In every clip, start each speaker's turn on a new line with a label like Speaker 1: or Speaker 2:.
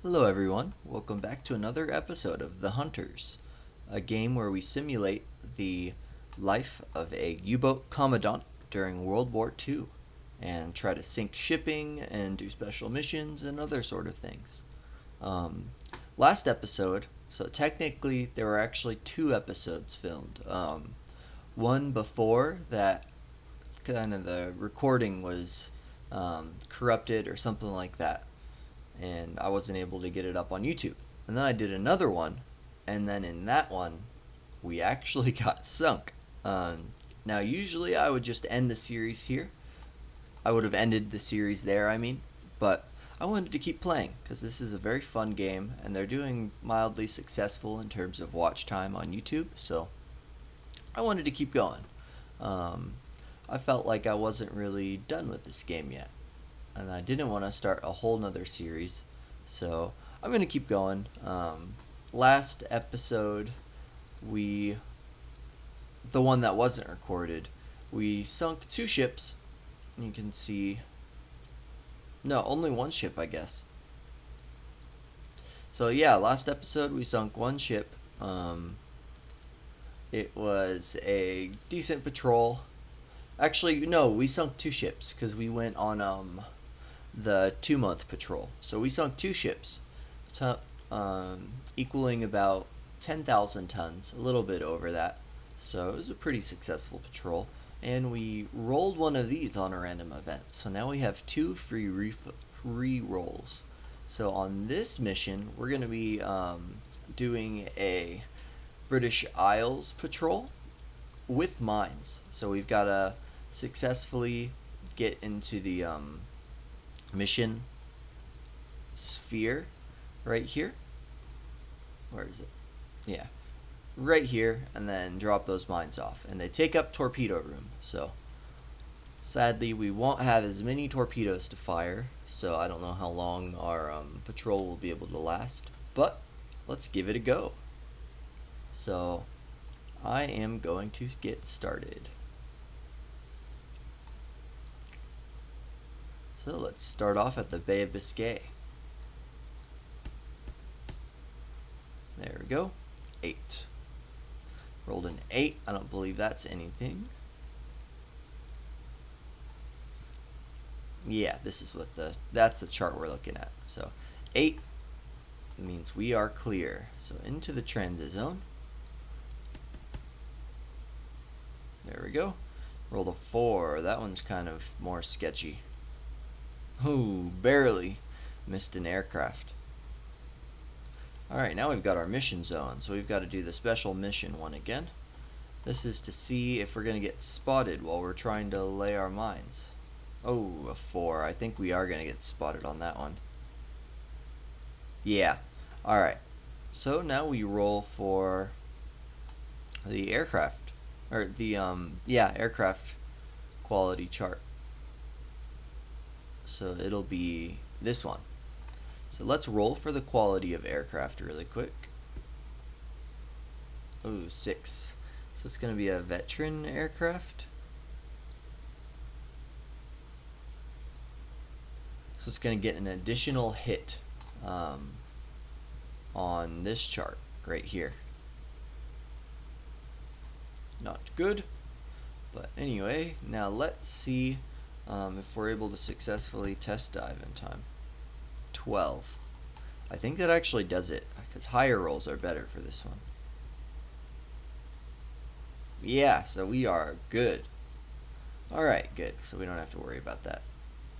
Speaker 1: Hello, everyone. Welcome back to another episode of The Hunters, a game where we simulate the life of a U boat commandant during World War II and try to sink shipping and do special missions and other sort of things. Um, Last episode, so technically there were actually two episodes filmed. One before that, kind of the recording was corrupted or something like that, and I wasn't able to get it up on YouTube. And then I did another one, and then in that one, we actually got sunk. Now, usually I would just end the series here. I would have ended the series there, I mean, but I wanted to keep playing because this is a very fun game, and they're doing mildly successful in terms of watch time on YouTube, so I wanted to keep going. Um, I felt like I wasn't really done with this game yet, and I didn't want to start a whole nother series, so I'm gonna keep going. Last episode, we the one that wasn't recorded, we sunk two ships. You can see, no, only one ship, I guess. So yeah, last episode we sunk one ship. It was a decent patrol. Actually, no, we sunk two ships because we went on the 2 month patrol. So we sunk two ships, to, equaling about 10,000 tons, a little bit over that. So it was a pretty successful patrol. And we rolled one of these on a random event. So now we have two free rolls. So on this mission, we're going to be doing a British Isles patrol with mines. So we've got to successfully get into the mission sphere right here. Where is it? Yeah, right here, and then drop those mines off. And they take up torpedo room. So sadly, we won't have as many torpedoes to fire. So I don't know how long our patrol will be able to last. But let's give it a go. So I am going to get started. So let's start off at the Bay of Biscay. There we go. 8. Rolled an 8. I don't believe that's anything. Yeah, this is that's the chart we're looking at. So 8 means we are clear. So into the transit zone. There we go. Rolled a 4. That one's kind of more sketchy. Ooh, barely missed an aircraft. Alright, now we've got our mission zone, so we've got to do the special mission one again. This is to see if we're going to get spotted while we're trying to lay our mines. Oh, a 4. I think we are going to get spotted on that one. Yeah. Alright. So now we roll for the aircraft. Or the, aircraft quality chart. So it'll be this one. So let's roll for the quality of aircraft really quick. Ooh, 6. So it's going to be a veteran aircraft. So it's going to get an additional hit on this chart right here. Not good. But anyway, now let's see if we're able to successfully test dive in time. 12. I think that actually does it, because higher rolls are better for this one. Yeah, so we are good. Alright, good. So we don't have to worry about that.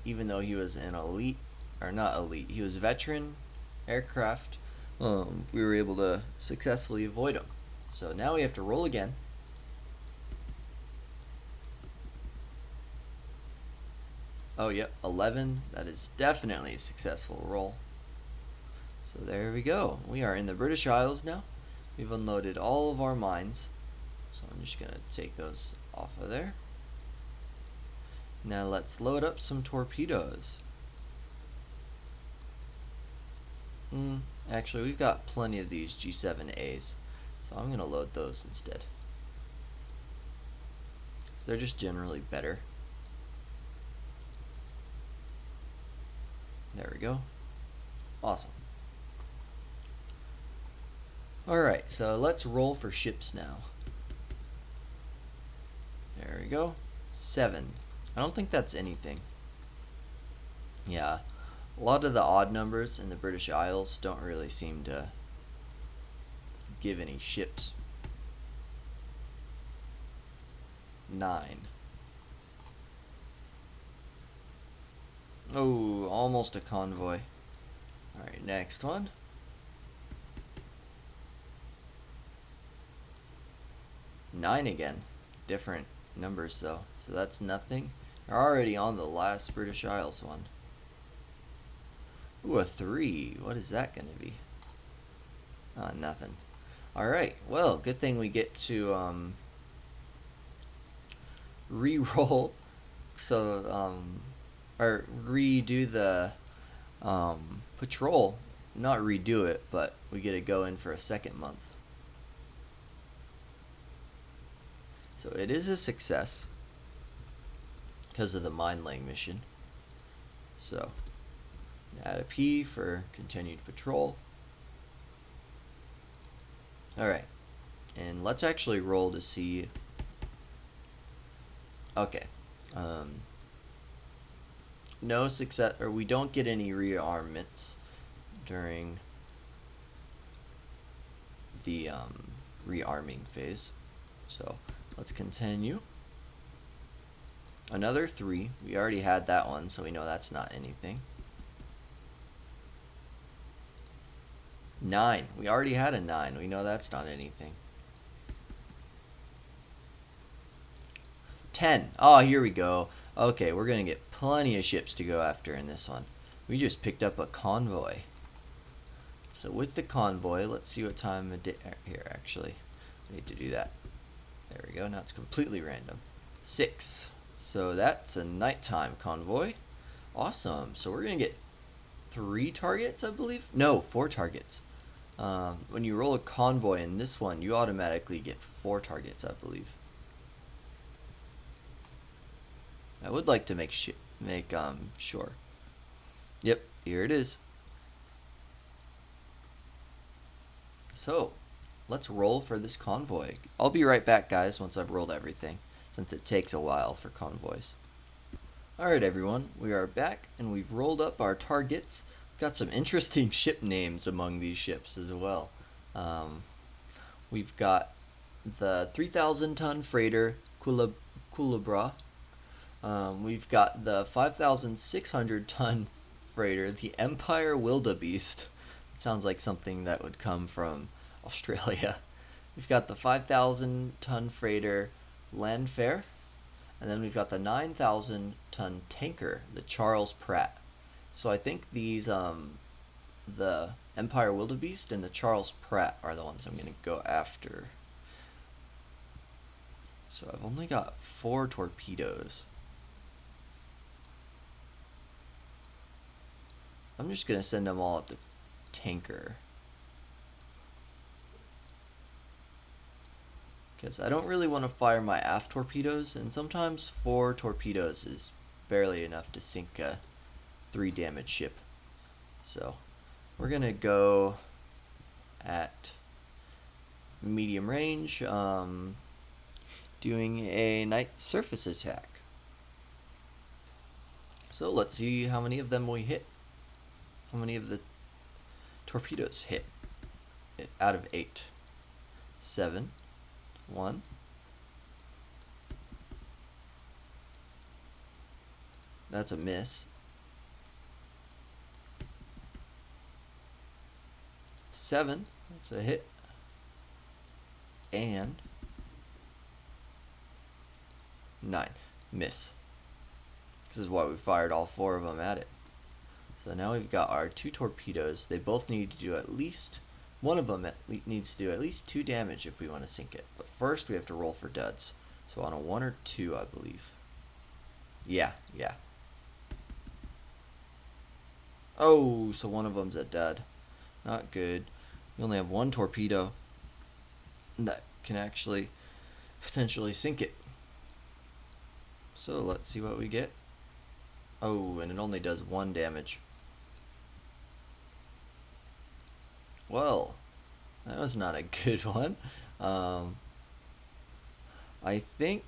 Speaker 1: Even though he was an elite, or not elite, he was veteran aircraft, we were able to successfully avoid him. So now we have to roll again. Oh, yep, 11. That is definitely a successful roll. So there we go. We are in the British Isles now. We've unloaded all of our mines. So I'm just going to take those off of there. Now let's load up some torpedoes. Actually, we've got plenty of these G7As. So I'm going to load those instead. So they're just generally better. There we go. Awesome. Alright, so let's roll for ships now. There we go. 7. I don't think that's anything. Yeah. A lot of the odd numbers in the British Isles don't really seem to give any ships. 9. Oh, almost a convoy. Alright, next one. 9 again. Different numbers though. So that's nothing. We're already on the last British Isles one. Ooh, a 3. What is that going to be? Nothing. Alright, well, good thing we get to re-roll. So, or redo the patrol. Not redo it, but we get to go in for a second month. So it is a success because of the mine laying mission. So add a P for continued patrol. Alright, and let's actually roll to see. Okay, no success, or we don't get any rearmaments during the rearming phase. So let's continue. Another 3. We already had that one, so we know that's not anything. 9. We already had a 9. We know that's not anything. 10. Oh, here we go. Okay, we're going to get plenty of ships to go after in this one. We just picked up a convoy. So with the convoy, let's see what time of day. Here, actually, we need to do that. There we go. Now it's completely random. 6. So that's a nighttime convoy. Awesome. So we're going to get 3 targets, I believe. No, 4 targets. When you roll a convoy in this one, you automatically get 4 targets, I believe. I would like to make sure. Yep, here it is. So, let's roll for this convoy. I'll be right back, guys, once I've rolled everything, since it takes a while for convoys. Alright, everyone, we are back, and we've rolled up our targets. Got some interesting ship names among these ships as well. We've got the 3,000-ton freighter Culebra. We've got the 5,600-ton freighter, the Empire Wildebeest. It sounds like something that would come from Australia. We've got the 5,000-ton freighter Landfair. And then we've got the 9,000-ton tanker, the Charles Pratt. So I think these, the Empire Wildebeest and the Charles Pratt are the ones I'm going to go after. So I've only got 4 torpedoes. I'm just going to send them all at the tanker. Because I don't really want to fire my aft torpedoes, and sometimes 4 torpedoes is barely enough to sink a 3 damage ship. So we're going to go at medium range, doing a night surface attack. So let's see how many of them we hit. How many of the torpedoes hit out of 8? 7. 1. That's a miss. 7. That's a hit. And 9. Miss. This is why we fired all 4 of them at it. So now we've got our 2 torpedoes. They both need to do at least, one of them needs to do at least 2 damage if we want to sink it. But first we have to roll for duds. So on a 1 or 2, I believe. Yeah. Oh, so one of them's a dud. Not good. We only have 1 torpedo that can actually potentially sink it. So let's see what we get. Oh, and it only does 1 damage. Well, That was not a good one. I think,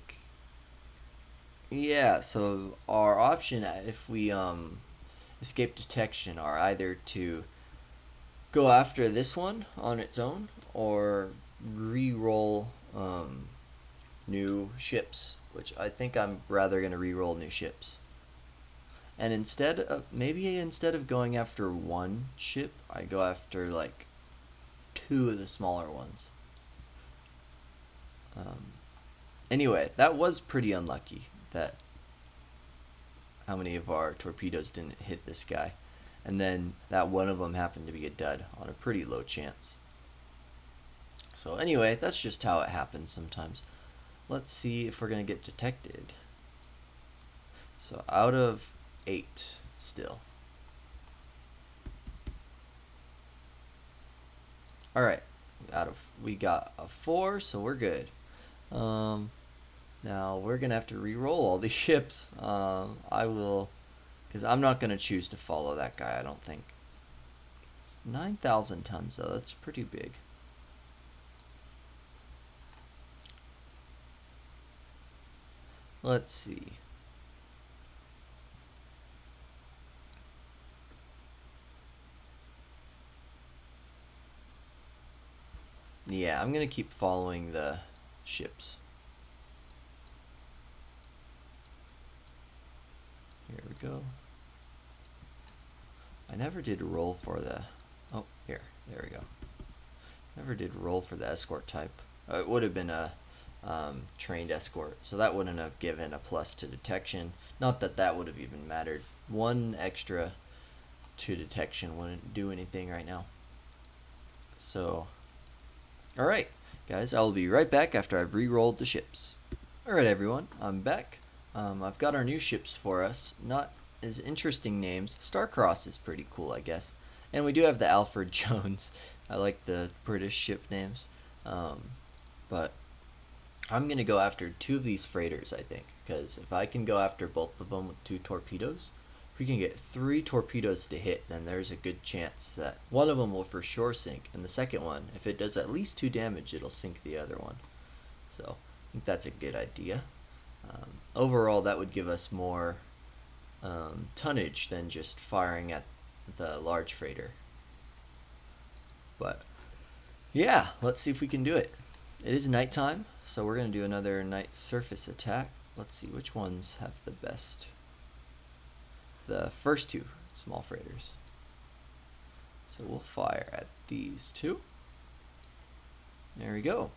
Speaker 1: yeah, so our option if we escape detection are either to go after this one on its own or re-roll new ships, which I think I'm rather going to re-roll new ships. And instead of going after one ship, I go after like two of the smaller ones. Anyway, that was pretty unlucky that how many of our torpedoes didn't hit this guy. And then that one of them happened to be a dud on a pretty low chance. So anyway, that's just how it happens sometimes. Let's see if we're going to get detected. So out of 8 still. Alright, we got a 4, so we're good. Now we're gonna have to re-roll all these ships. I will, because I'm not gonna choose to follow that guy. I don't think. It's 9,000 tons though. That's pretty big. Let's see. Yeah, I'm gonna keep following the ships. Here we go. I never did roll for the... Oh, here. There we go. Never did roll for the escort type. It would have been a trained escort, so that wouldn't have given a plus to detection. Not that that would have even mattered. 1 extra to detection wouldn't do anything right now. So, alright, guys, I'll be right back after I've re-rolled the ships. Alright, everyone, I'm back. I've got our new ships for us. Not as interesting names. Starcross is pretty cool, I guess. And we do have the Alfred Jones. I like the British ship names. But I'm going to go after 2 of these freighters, I think. Because if I can go after both of them with 2 torpedoes, if we can get 3 torpedoes to hit, then there's a good chance that one of them will for sure sink. And the second one, if it does at least 2 damage, it'll sink the other one. So I think that's a good idea. Overall, that would give us more tonnage than just firing at the large freighter. But yeah, let's see if we can do it. It is nighttime, so we're going to do another night surface attack. Let's see which ones have the best. The first 2 small freighters. So we'll fire at these 2. There we go.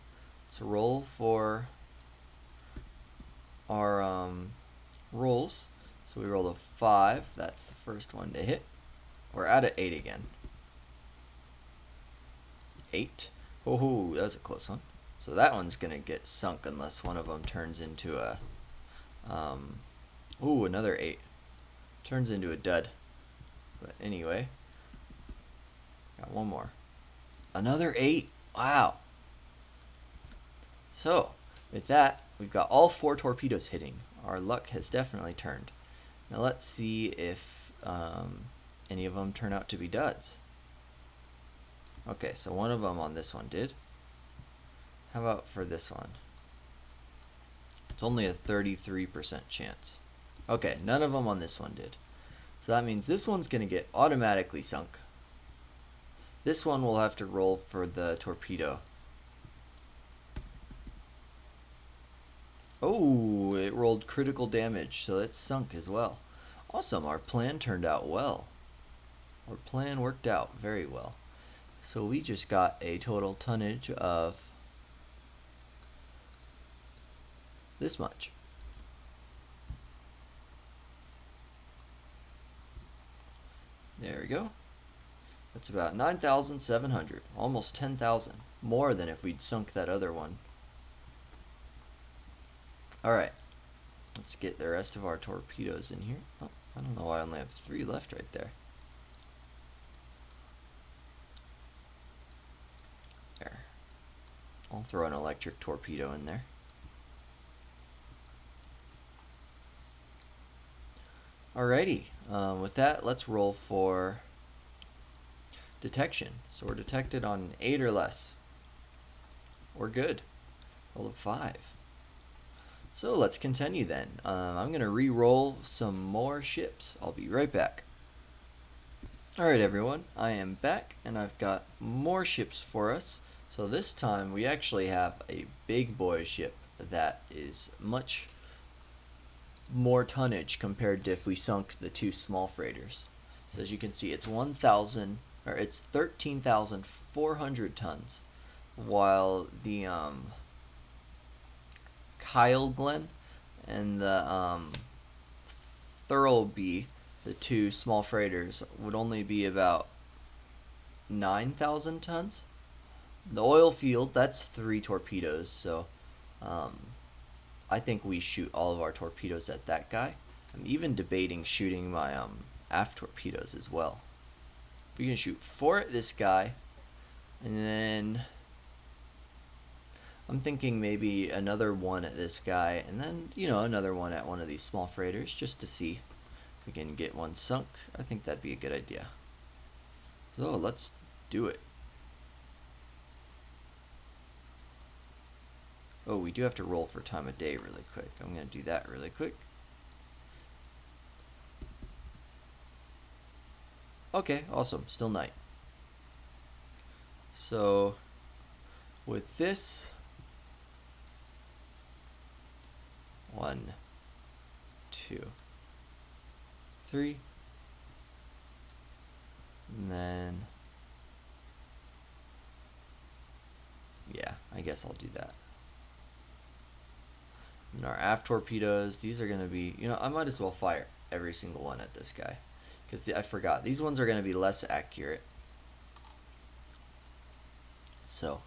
Speaker 1: Let's roll for our rolls. So we roll a 5. That's the first one to hit. We're at an 8 again. 8. Oh, that was a close one. So that one's going to get sunk unless one of them turns into a... another 8. Turns into a dud. But anyway. Got one more. Another 8. Wow. So, with that, we've got all 4 torpedoes hitting. Our luck has definitely turned. Now let's see if any of them turn out to be duds. Okay, so one of them on this one did. How about for this one? It's only a 33% chance. Okay, none of them on this one did. So that means this one's going to get automatically sunk. This one will have to roll for the torpedo. Oh, it rolled critical damage, so it's sunk as well. Awesome, our plan turned out well. Our plan worked out very well. So we just got a total tonnage of this much. There we go. That's about 9,700, almost 10,000. More than if we'd sunk that other one. Alright, let's get the rest of our torpedoes in here. Oh, I don't know why I only have 3 left right there. There. I'll throw an electric torpedo in there. Alrighty, with that, let's roll for detection. So we're detected on 8 or less. We're good. Roll of 5. So let's continue then. I'm going to re-roll some more ships. I'll be right back. Alright everyone, I am back and I've got more ships for us. So this time we actually have a big boy ship that is much more tonnage compared to if we sunk the 2 small freighters. So as you can see, it's 13,400 tons, while the Kyle Glen and the Thurlby, the 2 small freighters, would only be about 9,000 tons. The oil field, that's 3 torpedoes, so I think we shoot all of our torpedoes at that guy. I'm even debating shooting my aft torpedoes as well. We can shoot 4 at this guy, and then I'm thinking maybe another 1 at this guy, and then, another 1 at one of these small freighters, just to see if we can get one sunk. I think that'd be a good idea. So let's do it. Oh, we do have to roll for time of day really quick. I'm going to do that really quick. Okay, awesome. Still night. So with this, 1, 2, 3, and then, yeah, I guess I'll do that. And our aft torpedoes, these are going to be, I might as well fire every single one at this guy, because I forgot, these ones are going to be less accurate. So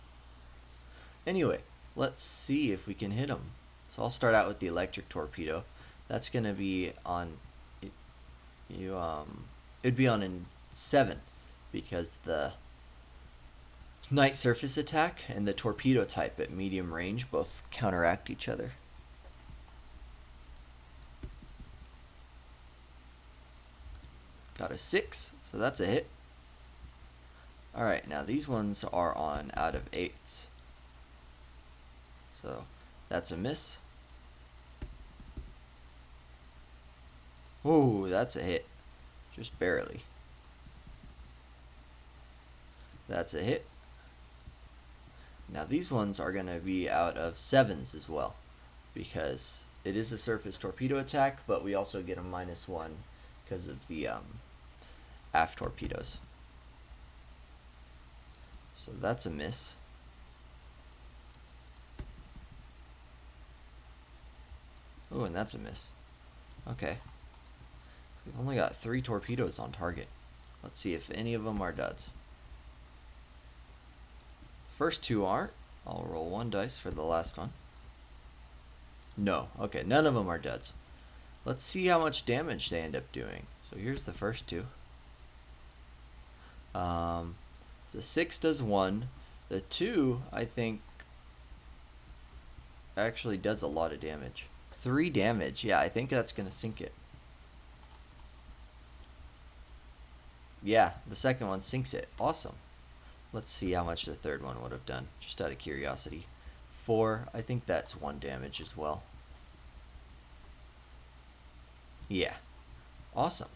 Speaker 1: anyway, let's see if we can hit them. So I'll start out with the electric torpedo. That's going to be on it'd be on in 7, because the night surface attack and the torpedo type at medium range both counteract each other. Got a 6, so that's a hit. Alright, now these ones are on out of 8s. So that's a miss. Ooh, that's a hit. Just barely. That's a hit. Now these ones are going to be out of 7s as well, because it is a surface torpedo attack, but we also get a -1 because of the aft torpedoes. So that's a miss. Oh, and that's a miss. Okay. We've only got 3 torpedoes on target. Let's see if any of them are duds. First 2 aren't. I'll roll 1 dice for the last one. No. Okay, none of them are duds. Let's see how much damage they end up doing. So here's the first 2. The 6 does 1. The 2, I think, actually does a lot of damage. 3 damage. Yeah, I think that's going to sink it. Yeah, the second one sinks it. Awesome. Let's see how much the third one would have done, just out of curiosity. 4, I think that's 1 damage as well. Yeah. Awesome.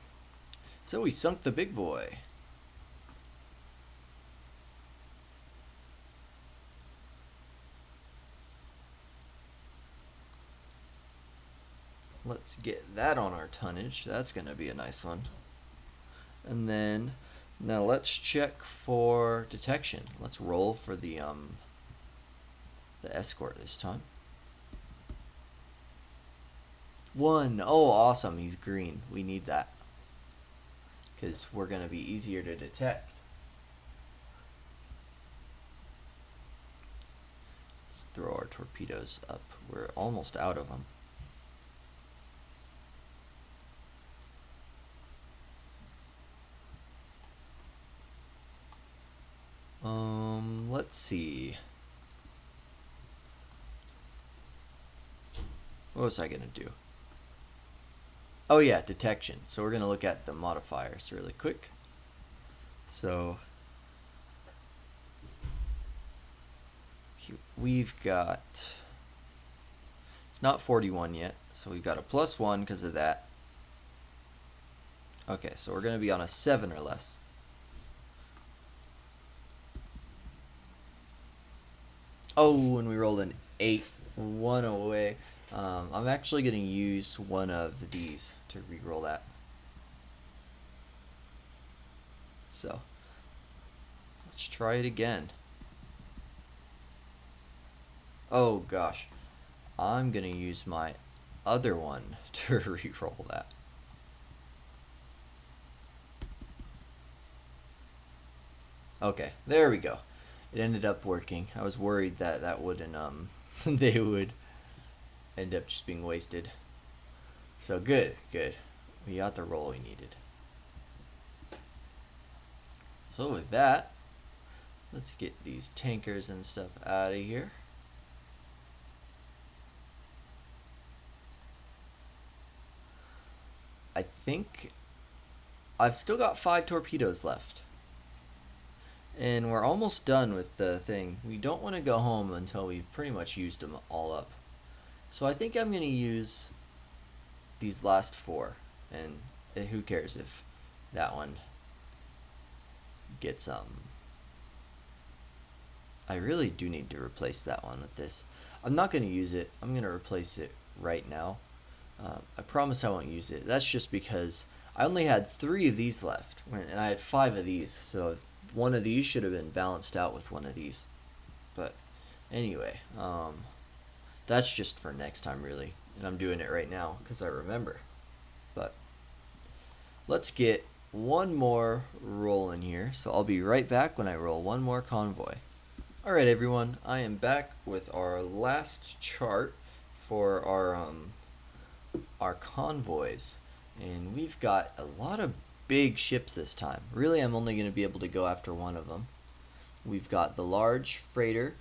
Speaker 1: So we sunk the big boy. Let's get that on our tonnage. That's going to be a nice one. And then, now let's check for detection. Let's roll for the escort this time. 1. Oh, awesome. He's green. We need that, because we're going to be easier to detect. Let's throw our torpedoes up. We're almost out of them. Let's see. What was I going to do? Oh yeah, detection. So we're going to look at the modifiers really quick. So we've got, it's not 41 yet, so we've got a +1 because of that. Okay, so we're going to be on a 7 or less. Oh, and we rolled an 8, 1 away. I'm actually going to use one of these to re-roll that. So, let's try it again. Oh gosh, I'm going to use my other one to re-roll that. Okay, there we go. It ended up working. I was worried that that wouldn't, they would end up just being wasted. So good, good. We got the roll we needed. So with that, let's get these tankers and stuff out of here. I think I've still got 5 torpedoes left. And we're almost done with the thing. We don't want to go home until we've pretty much used them all up. So I think I'm going to use these last 4. And who cares if that one gets I really do need to replace that one with this. I'm not going to use it. I'm going to replace it right now. I promise I won't use it. That's just because I only had 3 of these left, and I had 5 of these, so one of these should have been balanced out with one of these. But anyway, that's just for next time, really, and I'm doing it right now because I remember. But let's get one more roll in here, so I'll be right back when I roll one more convoy. Alright everyone, I am back with our last chart for our convoys, and we've got a lot of big ships this time. Really, I'm only going to be able to go after one of them. We've got the large freighter,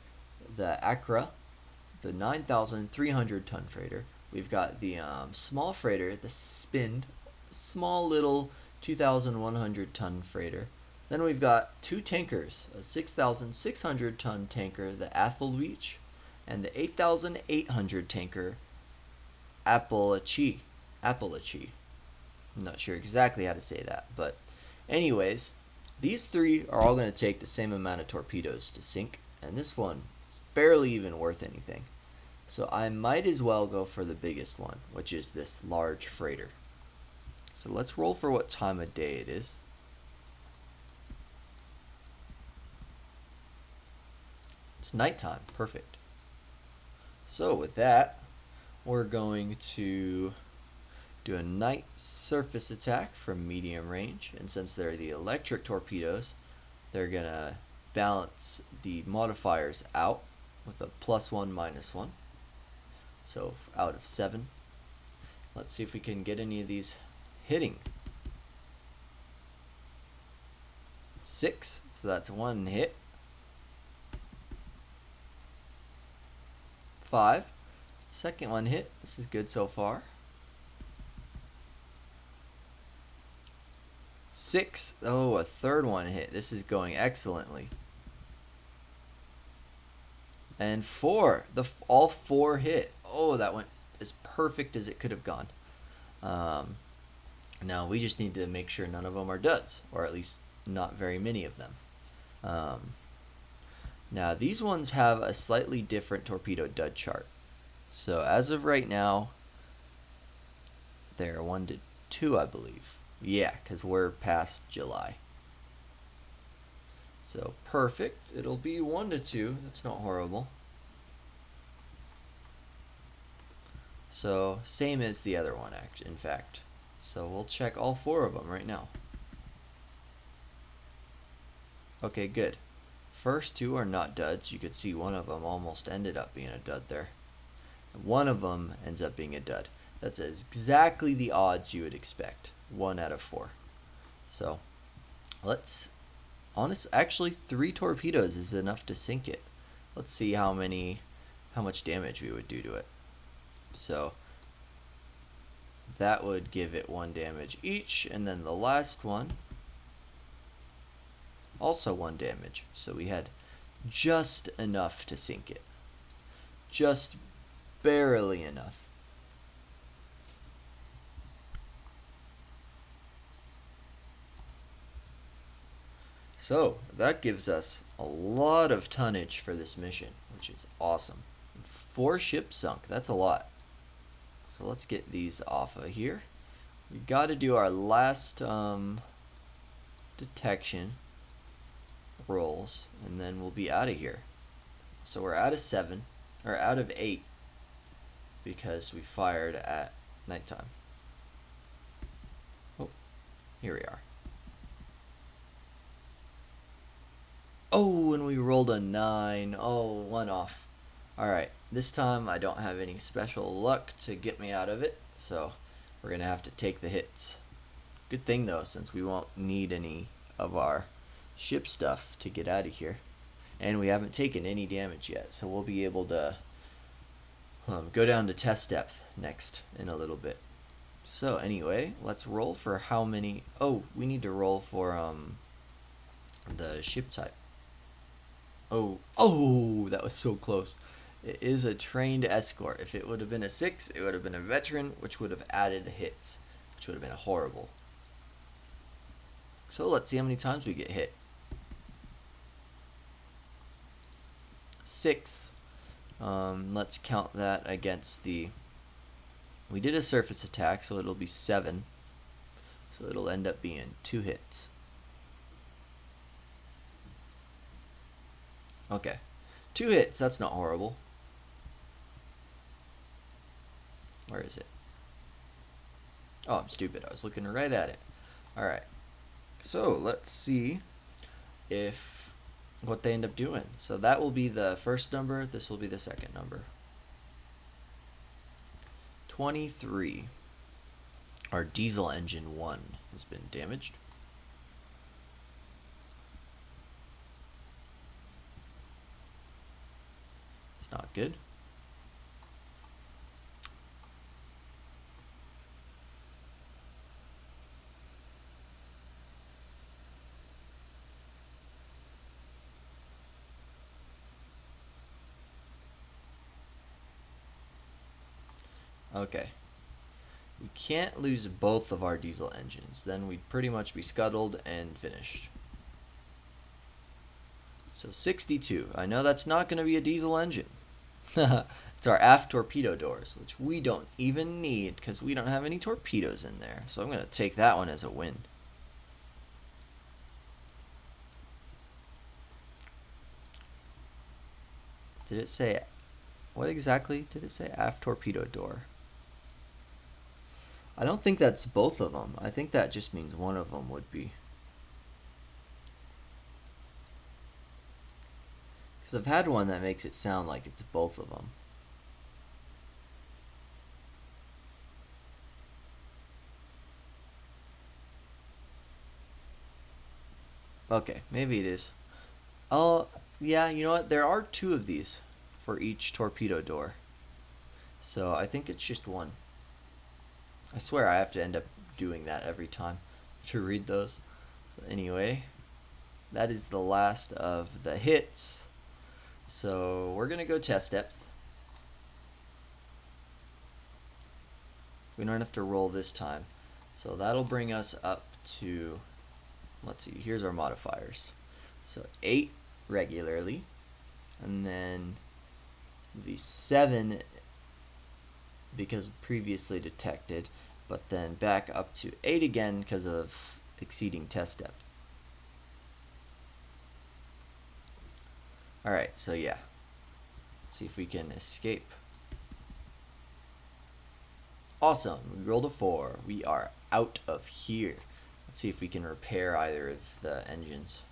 Speaker 1: the Accra, the 9,300 ton freighter. We've got the small freighter, the Spind, small little 2,100 ton freighter. Then we've got 2 tankers, a 6,600 ton tanker, the Athelweech, and the 8,800 tanker, Appalachie. I'm not sure exactly how to say that, but anyways, these 3 are all going to take the same amount of torpedoes to sink, and this one is barely even worth anything. So I might as well go for the biggest one, which is this large freighter. So let's roll for what time of day it is. It's nighttime. Perfect. So with that, we're going to do a night surface attack from medium range, and since they're the electric torpedoes, they're gonna balance the modifiers out with a +1 -1. So out of 7. Let's see if we can get any of these hitting. 6, so that's 1 hit. 5, second one hit. This is good so far. 6, oh, a third one hit. This is going excellently. And 4, all 4 hit. Oh, that went as perfect as it could have gone. Now we just need to make sure none of them are duds, or at least not very many of them. Now these ones have a slightly different torpedo dud chart. So as of right now, they're 1 to 2, I believe. Yeah, because we're past July. So perfect. It'll be 1 to 2. That's not horrible. So same as the other one, in fact. So we'll check all 4 of them right now. Okay, good. First 2 are not duds. You could see one of them almost ended up being a dud there. One of them ends up being a dud. That's exactly the odds you would expect. 1 out of 4. So let's actually 3 torpedoes is enough to sink it. Let's see how much damage we would do to it. So that would give it 1 damage each, and then the last one also 1 damage. So we had just enough to sink it. Just barely enough. So that gives us a lot of tonnage for this mission, which is awesome. 4 ships sunk, that's a lot. So let's get these off of here. We got to do our last detection rolls, and then we'll be out of here. So we're out of 7, or out of 8, because we fired at nighttime. Oh, here we are. Oh, and we rolled a 9. Oh, 1 off. Alright, this time I don't have any special luck to get me out of it, so we're going to have to take the hits. Good thing though, since we won't need any of our ship stuff to get out of here. And we haven't taken any damage yet, so we'll be able to go down to test depth next in a little bit. So anyway, let's roll for how many... Oh, we need to roll for the ship type. Oh, that was so close. It is a trained escort. If it would have been a 6, it would have been a veteran, which would have added hits, which would have been horrible. So let's see how many times we get hit. 6. Let's count that against the... We did a surface attack, so it'll be 7. So it'll end up being 2 hits. Okay. 2 hits, that's not horrible. Where is it? Oh, I'm stupid. I was looking right at it. Alright. So, let's see if what they end up doing. So that will be the first number. This will be the second number. 23. Our diesel engine 1 has been damaged. It's not good. Okay. We can't lose both of our diesel engines. Then we'd pretty much be scuttled and finished. So 62. I know that's not going to be a diesel engine. It's our aft torpedo doors, which we don't even need because we don't have any torpedoes in there. So I'm going to take that one as a win. Did it say... What exactly did it say? Aft torpedo door. I don't think that's both of them. I think that just means one of them would be. Because I've had one that makes it sound like it's both of them. Okay, maybe it is. Oh, yeah, you know what? There are 2 of these for each torpedo door. So I think it's just one. I swear I have to end up doing that every time to read those. So anyway, that is the last of the hits. So we're going to go test depth. We don't have to roll this time. So that'll bring us up to, let's see, here's our modifiers. So 8 regularly, and then the 7 because previously detected, but then back up to 8 again because of exceeding test depth. Alright, so yeah. Let's see if we can escape. Awesome, we rolled a 4. We are out of here. Let's see if we can repair either of the engines.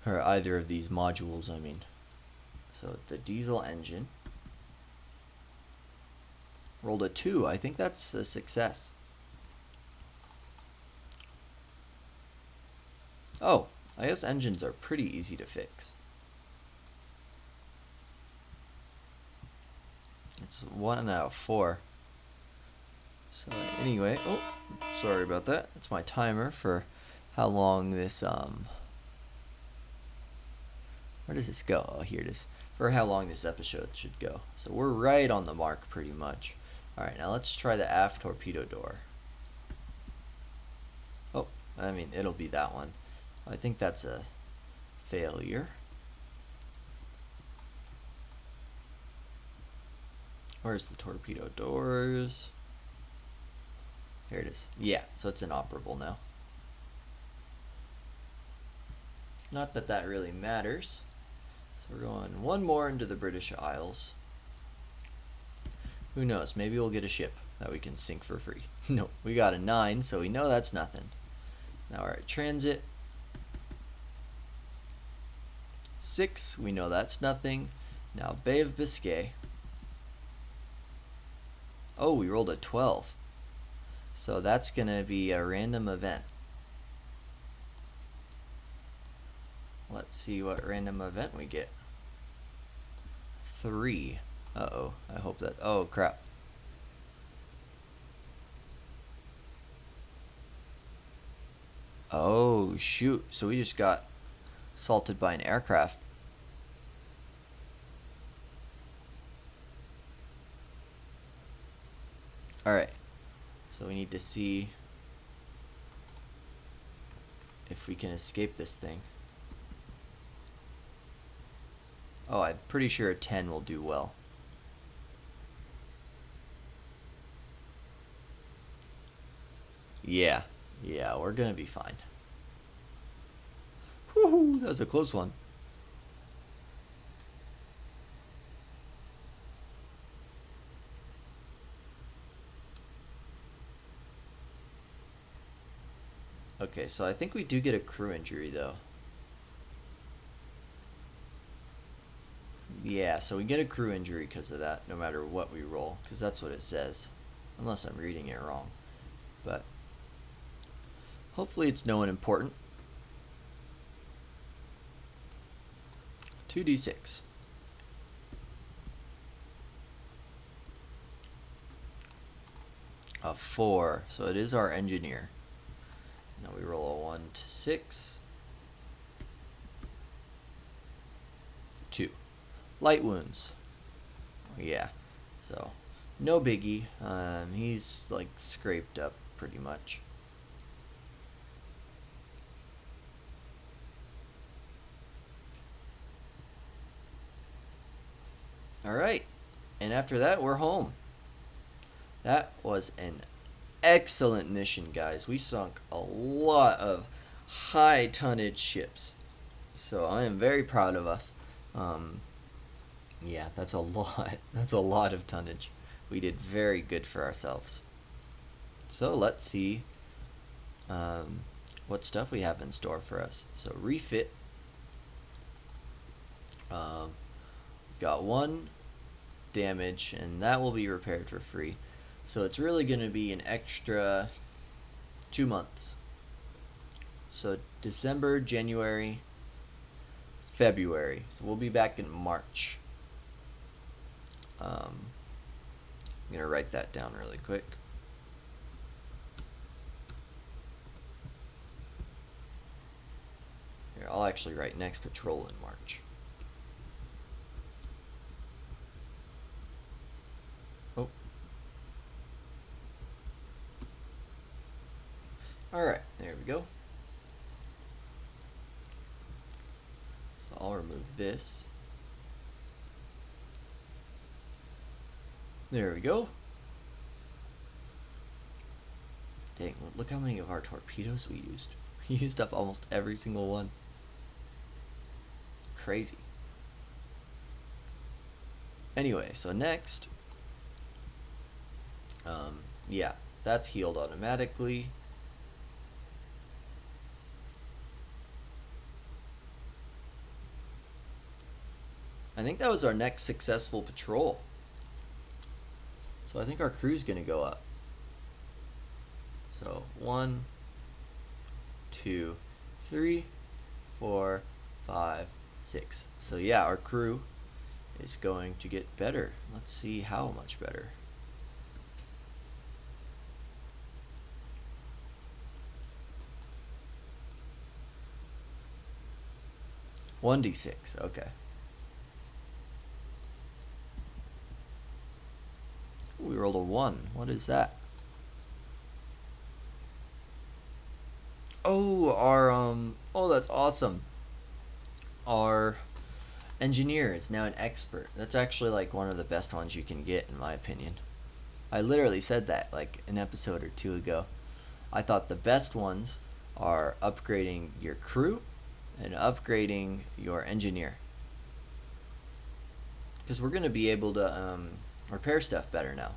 Speaker 1: Or either of these modules, I mean. So the diesel engine. Rolled a 2. I think that's a success. Oh, I guess engines are pretty easy to fix. It's 1 out of 4. So anyway, oh, sorry about that. That's my timer for how long this Where does this go? Oh, here it is. For how long this episode should go. So we're right on the mark pretty much. Alright, now let's try the aft torpedo door. Oh, I mean, it'll be that one. I think that's a failure. Where's the torpedo doors? Here it is. Yeah, so it's inoperable now. Not that that really matters. So we're going one more into the British Isles. Who knows? Maybe we'll get a ship that we can sink for free. No, we got a 9, so we know that's nothing. Now we're at transit. 6, we know that's nothing. Now Bay of Biscay. Oh, we rolled a 12. So that's going to be a random event. Let's see what random event we get. 3. Uh-oh. I hope that... Oh, crap. Oh, shoot. So we just got assaulted by an aircraft. Alright. So we need to see if we can escape this thing. Oh, I'm pretty sure a 10 will do well. Yeah, we're gonna be fine. Woohoo, that was a close one. Okay, so I think we do get a crew injury though. Yeah, so we get a crew injury because of that, no matter what we roll, because that's what it says. Unless I'm reading it wrong. But hopefully it's no one important. 2d6. A 4, so it is our engineer. Now we roll a 1 to 6. 2. Light wounds. Yeah, so no biggie. He's like scraped up pretty much. Alright, and after that we're home. That was an excellent mission, guys. We sunk a lot of high tonnage ships, so I am very proud of us. Yeah, that's a lot. That's a lot of tonnage. We did very good for ourselves. So let's see what stuff we have in store for us. So refit. Got 1 damage, and that will be repaired for free. So it's really going to be an extra 2 months. So December, January, February. So we'll be back in March. I'm going to write that down really quick. Here, I'll actually write next patrol in March. Oh. Alright, there we go. So I'll remove this. There we go. Dang, look how many of our torpedoes we used. We used up almost every single one. Crazy. Anyway, so next, yeah, that's healed automatically. I think that was our next successful patrol. So I think our crew's gonna go up. So 1, 2, 3, 4, 5, 6. So yeah, our crew is going to get better. Let's see how much better. 1d6. Okay. We rolled a 1. What is that? Oh, our oh, that's awesome. Our engineer is now an expert. That's actually like one of the best ones you can get, in my opinion. I literally said that like an episode or two ago. I thought the best ones are upgrading your crew and upgrading your engineer, because we're going to be able to repair stuff better now.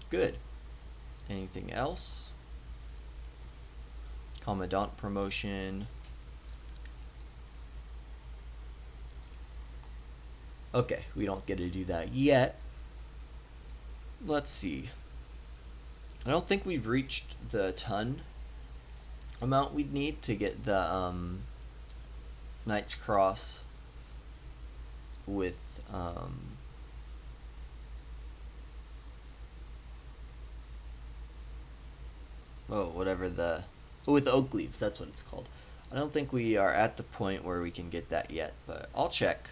Speaker 1: Good. Anything else? Commandant promotion. Okay, we don't get to do that yet. Let's see. I don't think we've reached the ton amount we'd need to get the Knight's Cross with whatever the with oak leaves, that's what it's called. I don't think we are at the point where we can get that yet, but I'll check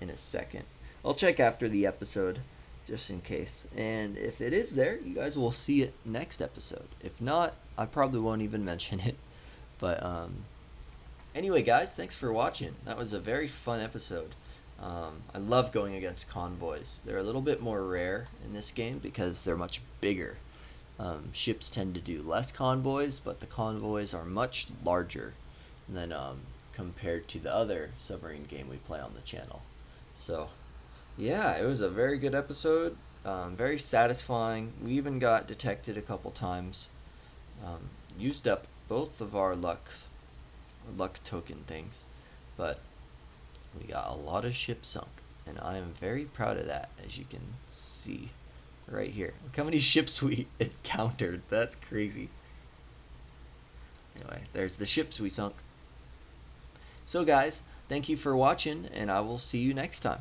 Speaker 1: in a second. I'll check after the episode just in case. And if it is there, you guys will see it next episode. If not, I probably won't even mention it. But anyway, guys, thanks for watching. That was a very fun episode. I love going against convoys. They're a little bit more rare in this game because they're much bigger. Ships tend to do less convoys, but the convoys are much larger than compared to the other submarine game we play on the channel. So, yeah, it was a very good episode. Very satisfying. We even got detected a couple times. Used up both of our luck token things, but we got a lot of ships sunk, and I am very proud of that, as you can see right here. Look how many ships we encountered. That's crazy. Anyway, there's the ships we sunk. So guys, thank you for watching, and I will see you next time.